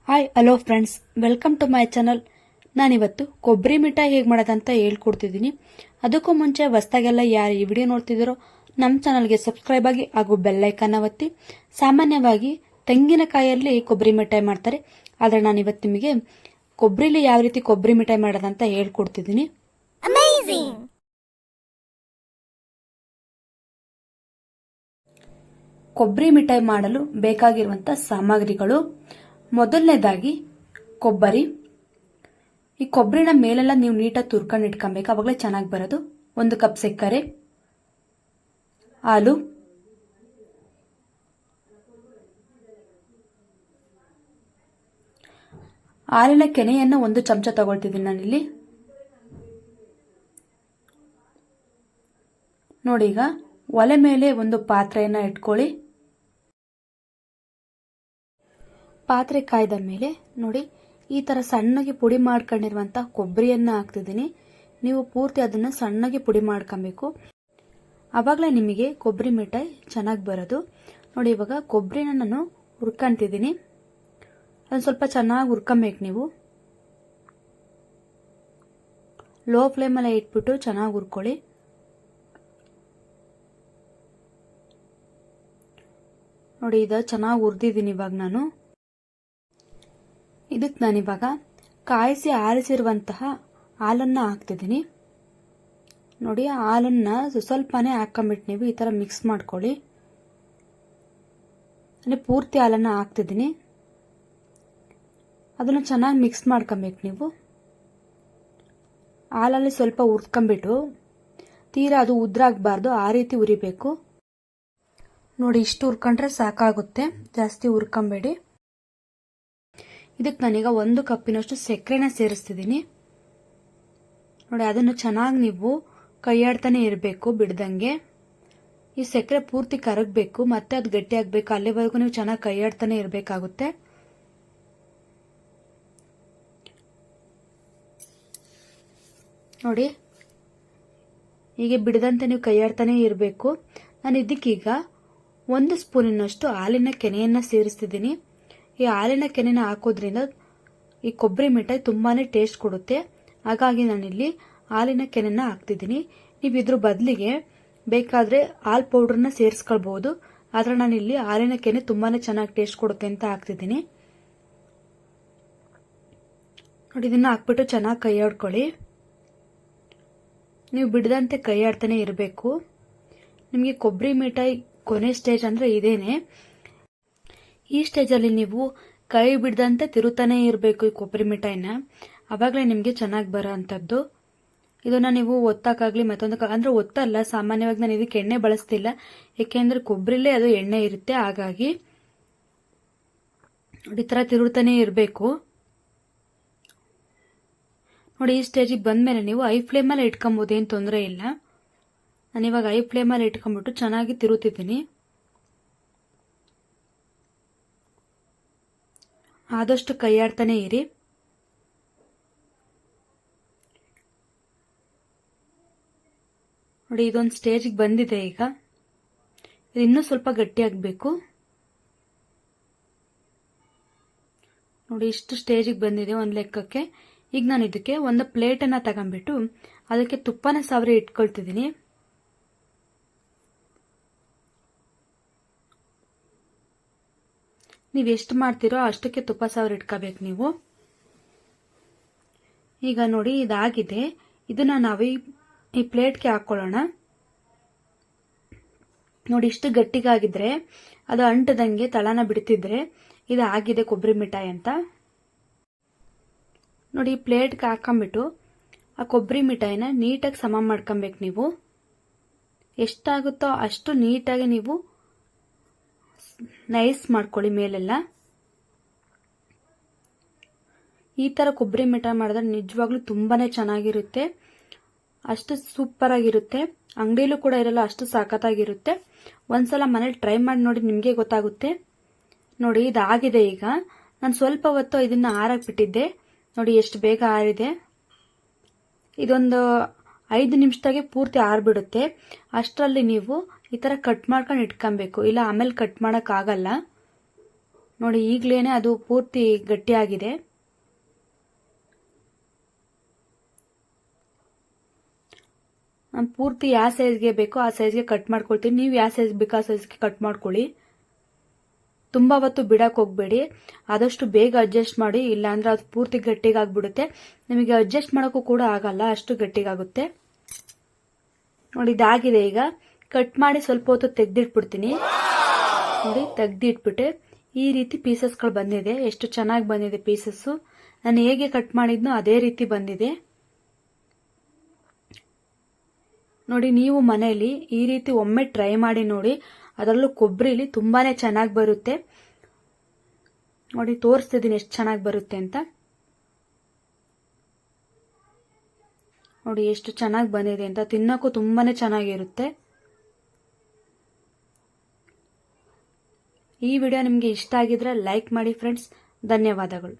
Hi hello friends, welcome to my channel. ನಾನಿವತ್ತು ಕೊಬ್ಬರಿ ಮಿಠಾಯಿ ಹೇಗೆ ಮಾಡೋದಂತ ಹೇಳ್ಕೊಡ್ತಿದ್ದೀನಿ. ಅದಕ್ಕೂ ಮುಂಚೆ ಹೊಸ್ದಾಗೆಲ್ಲ ಯಾರು ಈ ವಿಡಿಯೋ ನೋಡ್ತಿದ್ದೀರೋ ನಮ್ಮ ಚಾನಲ್ಗೆ ಸಬ್ಸ್ಕ್ರೈಬ್ ಆಗಿ ಹಾಗೂ ಬೆಲ್ ಐಕಾನ್ ಒತ್ತಿ. ಸಾಮಾನ್ಯವಾಗಿ ತೆಂಗಿನಕಾಯಲ್ಲಿ ಕೊಬ್ಬರಿ ಮಿಠಾಯಿ ಮಾಡ್ತಾರೆ, ಆದರೆ ನಾನಿವತ್ತು ನಿಮಗೆ ಕೊಬ್ಬರಿಲಿ ಯಾವ ರೀತಿ ಕೊಬ್ಬರಿ ಮಿಠಾಯಿ ಮಾಡೋದಂತ ಹೇಳ್ಕೊಡ್ತಿದ್ದೀನಿ. ಕೊಬ್ಬರಿ ಮಿಠಾಯಿ ಮಾಡಲು ಬೇಕಾಗಿರುವಂಥ ಸಾಮಗ್ರಿಗಳು: ಮೊದಲನೇದಾಗಿ ಕೊಬ್ಬರಿ. ಈ ಕೊಬ್ಬರಿನ ಮೇಲೆಲ್ಲ ನೀವು ನೀಟಾಗಿ ತುರ್ಕೊಂಡು ಇಟ್ಕೊಬೇಕು, ಅವಾಗಲೇ ಚೆನ್ನಾಗಿ ಬರೋದು. 1 ಕಪ್ ಸಕ್ಕರೆ, ಹಾಲು, ಹಾಲಿನ ಕೆನೆಯನ್ನು 1 ಚಮಚ ತಗೊಳ್ತಿದ್ದೀನಿ ನಾನಿಲ್ಲಿ. ನೋಡಿ, ಈಗ ಒಲೆ ಮೇಲೆ ಒಂದು ಪಾತ್ರೆಯನ್ನ ಇಟ್ಕೊಳ್ಳಿ. ಪಾತ್ರೆ ಕಾಯ್ದ ಮೇಲೆ ನೋಡಿ, ಈ ತರ ಸಣ್ಣಗೆ ಪುಡಿ ಮಾಡ್ಕೊಂಡಿರುವಂತ ಕೊಬ್ಬರಿಯನ್ನ ಹಾಕ್ತಿದ್ದೀನಿ. ನೀವು ಪೂರ್ತಿ ಅದನ್ನ ಸಣ್ಣಗೆ ಪುಡಿ ಮಾಡ್ಕೊಬೇಕು, ಅವಾಗಲೇ ನಿಮಗೆ ಕೊಬ್ಬರಿ ಮಿಠಾಯಿ ಚೆನ್ನಾಗಿ ಬರೋದು. ನೋಡಿ, ಇವಾಗ ಕೊಬ್ಬರಿನ ನಾನು ಹುರ್ಕೊಂತಿದ್ದೀನಿ. ಅದನ್ನ ಸ್ವಲ್ಪ ಚೆನ್ನಾಗಿ ಹುರ್ಕೊಬೇಕು. ನೀವು ಲೋ ಫ್ಲೇಮಲ್ಲಿ ಇಟ್ಬಿಟ್ಟು ಚೆನ್ನಾಗಿ ಹುರ್ಕೊಳ್ಳಿ. ನೋಡಿ, ಇದು ಚೆನ್ನಾಗಿ ಹುರಿದಿದ್ದೀನಿ. ಇವಾಗ ನಾನು ಇದಕ್ಕೆ ನಾನಿವಾಗ ಕಾಯಿಸಿ ಆರಿಸಿರುವಂತಹ ಹಾಲನ್ನ ಹಾಕ್ತಿದ್ದೀನಿ. ನೋಡಿ, ಹಾಲನ್ನ ಸ್ವಲ್ಪನೇ ಹಾಕೊಂಬಿಟ್ಟು ನೀವು ಈ ತರ ಮಿಕ್ಸ್ ಮಾಡ್ಕೊಳ್ಳಿ. ಪೂರ್ತಿ ಹಾಲನ್ನ ಹಾಕ್ತಿದ್ದೀನಿ. ಅದನ್ನ ಚೆನ್ನಾಗಿ ಮಿಕ್ಸ್ ಮಾಡ್ಕೊಬೇಕು. ನೀವು ಹಾಲಲ್ಲಿ ಸ್ವಲ್ಪ ಹುರ್ಕೊಂಬಿಟ್ಟು, ತೀರಾ ಅದು ಉದ್ರಾಗಬಾರ್ದು, ಆ ರೀತಿ ಹುರಿಬೇಕು. ನೋಡಿ, ಇಷ್ಟು ಹುರ್ಕೊಂಡ್ರೆ ಸಾಕಾಗುತ್ತೆ, ಜಾಸ್ತಿ ಹುರ್ಕೊಂಬೇಡಿ. ಇದಕ್ಕೆ ನಾನೀಗ 1 ಕಪ್ಪಿನಷ್ಟು ಸಕ್ಕರೆನ ಸೇರಿಸ್ತಿದ್ದೀನಿ. ನೋಡಿ, ಅದನ್ನು ಚೆನ್ನಾಗಿ ನೀವು ಕೈಯಾಡ್ತಾನೆ ಇರಬೇಕು, ಬಿಡ್ದಂಗೆ. ಈ ಸಕ್ಕರೆ ಪೂರ್ತಿ ಕರಗಬೇಕು, ಮತ್ತೆ ಅದು ಗಟ್ಟಿ ಆಗ್ಬೇಕು. ಅಲ್ಲಿವರೆಗೂ ನೀವು ಚೆನ್ನಾಗಿ ಕೈಯಾಡ್ತಾನೆ ಇರಬೇಕಾಗುತ್ತೆ. ನೋಡಿ, ಹೀಗೆ ಬಿಡದಂತೆ ನೀವು ಕೈಯಾಡ್ತಾನೆ ಇರಬೇಕು. ನಾನು ಇದಕ್ಕೀಗ 1 ಸ್ಪೂನಿನಷ್ಟು ಹಾಲಿನ ಕೆನೆಯನ್ನ ಸೇರಿಸ್ತಿದ್ದೀನಿ. ಈ ಹಾಲಿನ ಕೆನೆನ ಹಾಕೋದ್ರಿಂದ ಈ ಕೊಬ್ಬರಿ ಮಿಠಾಯಿ ತುಂಬಾನೇ ಟೇಸ್ಟ್ ಕೊಡುತ್ತೆ. ಹಾಗಾಗಿ ನಾನಿಲ್ಲಿ ಹಾಲಿನ ಕೆನೆನ ಹಾಕ್ತಿದ್ದೀನಿ. ನೀವು ಇದ್ರ ಬದಲಿಗೆ ಬೇಕಾದ್ರೆ ಹಾಲ್ ಪೌಡರ್ನ ಸೇರಿಸ್ಕೊಳ್ಬಹುದು, ಆದ್ರೆ ನಾನಿಲ್ಲಿ ಹಾಲಿನ ಕೆನೆ ತುಂಬಾನೇ ಚೆನ್ನಾಗಿ ಟೇಸ್ಟ್ ಕೊಡುತ್ತೆ ಅಂತ ಹಾಕ್ತಿದ್ದೀನಿ. ನೋಡಿ, ಇದನ್ನ ಹಾಕ್ಬಿಟ್ಟು ಚೆನ್ನಾಗಿ ಕೈ ಆಡ್ಕೊಳ್ಳಿ. ನೀವು ಬಿಡದಂತೆ ಕೈ ಆಡ್ತಾನೆ ಇರಬೇಕು. ನಿಮಗೆ ಕೊಬ್ಬರಿ ಮಿಠಾಯಿ ಕೊನೆ ಸ್ಟೇಜ್ ಅಂದ್ರೆ ಇದೇನೆ. ಈ ಸ್ಟೇಜಲ್ಲಿ ನೀವು ಕೈ ಬಿಡದಂತೆ ತಿರುತ್ತಾನೆ ಇರಬೇಕು ಈ ಕೊಬ್ಬರಿ ಮಿಠಾಯಿನ, ಅವಾಗಲೇ ನಿಮಗೆ ಚೆನ್ನಾಗಿ ಬರೋ ಅಂಥದ್ದು. ಇದನ್ನ ನೀವು ಒತ್ತಕ್ಕಾಗ್ಲಿ ಅಂದ್ರೆ ಒತ್ತಲ್ಲ, ಸಾಮಾನ್ಯವಾಗಿ ನಾನು ಇದಕ್ಕೆ ಎಣ್ಣೆ ಬಳಸ್ತಿಲ್ಲ, ಯಾಕೆಂದ್ರೆ ಕೊಬ್ಬರಿಲೇ ಅದು ಎಣ್ಣೆ ಇರುತ್ತೆ. ಹಾಗಾಗಿ ನೋಡಿ, ಈ ತರ ತಿರುತ್ತಾನೆ ಇರಬೇಕು. ನೋಡಿ, ಈ ಸ್ಟೇಜಿಗೆ ಬಂದ್ಮೇಲೆ ನೀವು ಐ ಫ್ಲೇಮಲ್ಲಿ ಇಟ್ಕೊಬಹುದು, ಏನು ತೊಂದರೆ ಇಲ್ಲ. ನಾನಿವಾಗ ಐ ಫ್ಲೇಮಲ್ಲಿ ಇಟ್ಕೊಂಡ್ಬಿಟ್ಟು ಚೆನ್ನಾಗಿ ತಿರುತ್ತಿದ್ದೀನಿ. ಆದಷ್ಟು ಕೈಯಾಡ್ತಾನೆ ಇರಿ. ನೋಡಿ, ಇದೊಂದು ಸ್ಟೇಜಿಗೆ ಬಂದಿದೆ. ಈಗ ಇದು ಇನ್ನೂ ಸ್ವಲ್ಪ ಗಟ್ಟಿ ಆಗಬೇಕು. ನೋಡಿ, ಇಷ್ಟು ಸ್ಟೇಜಿಗೆ ಬಂದಿದೆ ಒಂದು ಲೆಕ್ಕಕ್ಕೆ. ಈಗ ನಾನು ಇದಕ್ಕೆ ಒಂದು ಪ್ಲೇಟನ್ನ ತಗೊಂಡ್ಬಿಟ್ಟು ಅದಕ್ಕೆ ತುಪ್ಪನ ಸವರಿ ಇಟ್ಕೊಳ್ತಿದ್ದೀನಿ. ನೀವು ಎಷ್ಟು ಮಾಡ್ತೀರೋ ಅಷ್ಟಕ್ಕೆ ತುಪ್ಪ ಸವರಿ ಇಟ್ಕೋಬೇಕು ನೀವು. ಈಗ ನೋಡಿ, ಇದಾಗಿದೆ. ಇದನ್ನ ನಾವು ಈ ಪ್ಲೇಟ್ಗೆ ಹಾಕೊಳ್ಳೋಣ. ನೋಡಿ, ಇಷ್ಟು ಗಟ್ಟಿಗಾಗಿದ್ರೆ, ಅದು ಅಂಟದಂಗೆ ತಳನ ಬಿಡ್ತಿದ್ರೆ ಇದು ಆಗಿದೆ ಕೊಬ್ಬರಿ ಮಿಠಾಯಿ ಅಂತ. ನೋಡಿ, ಈ ಪ್ಲೇಟ್ಗೆ ಹಾಕೊಂಡ್ಬಿಟ್ಟು ಆ ಕೊಬ್ಬರಿ ಮಿಠಾಯಿನ ನೀಟಾಗಿ ಸಮ ಮಾಡ್ಕೊಬೇಕು. ನೀವು ಎಷ್ಟಾಗುತ್ತೋ ಅಷ್ಟು ನೀಟಾಗಿ ನೀವು ನೈಸ್ ಮಾಡ್ಕೊಳ್ಳಿ ಮೇಲೆಲ್ಲ. ಈ ತರ ಕೊಬ್ಬರಿ ಮಿಠಾಯಿ ಮಾಡಿದ್ರೆ ನಿಜವಾಗ್ಲೂ ತುಂಬಾನೇ ಚೆನ್ನಾಗಿರುತ್ತೆ, ಅಷ್ಟು ಸೂಪರ್ ಆಗಿರುತ್ತೆ. ಅಂಗಡಿಲೂ ಕೂಡ ಇರಲ್ಲ, ಅಷ್ಟು ಸಖತ್ತಾಗಿರುತ್ತೆ. ಒಂದ್ಸಲ ಮನೇಲಿ ಟ್ರೈ ಮಾಡಿ ನೋಡಿ, ನಿಮಗೆ ಗೊತ್ತಾಗುತ್ತೆ. ನೋಡಿ, ಇದಾಗಿದೆ. ಈಗ ನಾನು ಸ್ವಲ್ಪ ಹೊತ್ತು ಇದನ್ನ ಆರಕ್ಕೆ ಬಿಟ್ಟಿದ್ದೆ. ನೋಡಿ, ಎಷ್ಟು ಬೇಗ ಆರಿದೆ. ಇದೊಂದು 5 ನಿಮಿಷದಾಗೆ ಪೂರ್ತಿ ಆರ್ಬಿಡುತ್ತೆ. ಅಷ್ಟರಲ್ಲಿ ನೀವು ಈ ತರ ಕಟ್ ಮಾಡ್ಕೊಂಡು ಇಟ್ಕೊಬೇಕು, ಇಲ್ಲ ಆಮೇಲೆ ಕಟ್ ಮಾಡಕ್ ಆಗಲ್ಲ. ನೋಡಿ ಈಗಲೇನೆ ಅದು ಪೂರ್ತಿ ಗಟ್ಟಿಯಾಗಿದೆ. ನಾನು ಪೂರ್ತಿ ಯಾವ ಸೈಜ್ಗೆ ಬೇಕೋ ಆ ಸೈಜ್ಗೆ ಕಟ್ ಮಾಡ್ಕೊಳ್ತೀನಿ. ನೀವು ಯಾವ ಸೈಜ್ ಬೇಕೋ ಆ ಸೈಜ್ಗೆ ಕಟ್ ಮಾಡ್ಕೊಳ್ಳಿ. ತುಂಬ ಹೊತ್ತು ಬಿಡಕ್ಕೆ ಹೋಗಬೇಡಿ. ಆದಷ್ಟು ಬೇಗ ಅಡ್ಜಸ್ಟ್ ಮಾಡಿ, ಇಲ್ಲಾಂದ್ರೆ ಅದು ಪೂರ್ತಿ ಗಟ್ಟಿಗಾಗ್ಬಿಡುತ್ತೆ. ನಿಮಗೆ ಅಡ್ಜಸ್ಟ್ ಮಾಡೋಕ್ಕೂ ಕೂಡ ಆಗಲ್ಲ, ಅಷ್ಟು ಗಟ್ಟಿಗಾಗುತ್ತೆ. ನೋಡಿ ಇದಾಗಿದೆ. ಈಗ ಕಟ್ ಮಾಡಿ ಸ್ವಲ್ಪ ಹೊತ್ತು ತೆಗೆದಿಟ್ಬಿಡ್ತೀನಿ. ನೋಡಿ ತೆಗೆದಿಟ್ಬಿಟ್ಟೆ. ಈ ರೀತಿ ಪೀಸಸ್ಗಳು ಬಂದಿದೆ. ಎಷ್ಟು ಚೆನ್ನಾಗಿ ಬಂದಿದೆ ಪೀಸಸ್ಸು. ನಾನು ಹೇಗೆ ಕಟ್ ಮಾಡಿದ್ನೋ ಅದೇ ರೀತಿ ಬಂದಿದೆ. ನೋಡಿ ನೀವು ಮನೆಯಲ್ಲಿ ಈ ರೀತಿ ಒಮ್ಮೆ ಟ್ರೈ ಮಾಡಿ ನೋಡಿ. ಅದರಲ್ಲೂ ಕೊಬ್ಬರಿಲಿ ತುಂಬಾನೇ ಚೆನ್ನಾಗಿ ಬರುತ್ತೆ. ನೋಡಿ ತೋರಿಸ್ತಿದ್ದೀನಿ ಎಷ್ಟು ಚೆನ್ನಾಗಿ ಬರುತ್ತೆ ಅಂತ. ನೋಡಿ ಎಷ್ಟು ಚೆನ್ನಾಗಿ ಬಂದಿದೆ ಅಂತ. ತಿನ್ನೋಕ್ಕೂ ತುಂಬಾನೇ ಚೆನ್ನಾಗಿರುತ್ತೆ. ಈ ವಿಡಿಯೋ ನಿಮಗೆ ಇಷ್ಟ ಆಗಿದ್ರೆ ಲೈಕ್ ಮಾಡಿ ಫ್ರೆಂಡ್ಸ್. ಧನ್ಯವಾದಗಳು.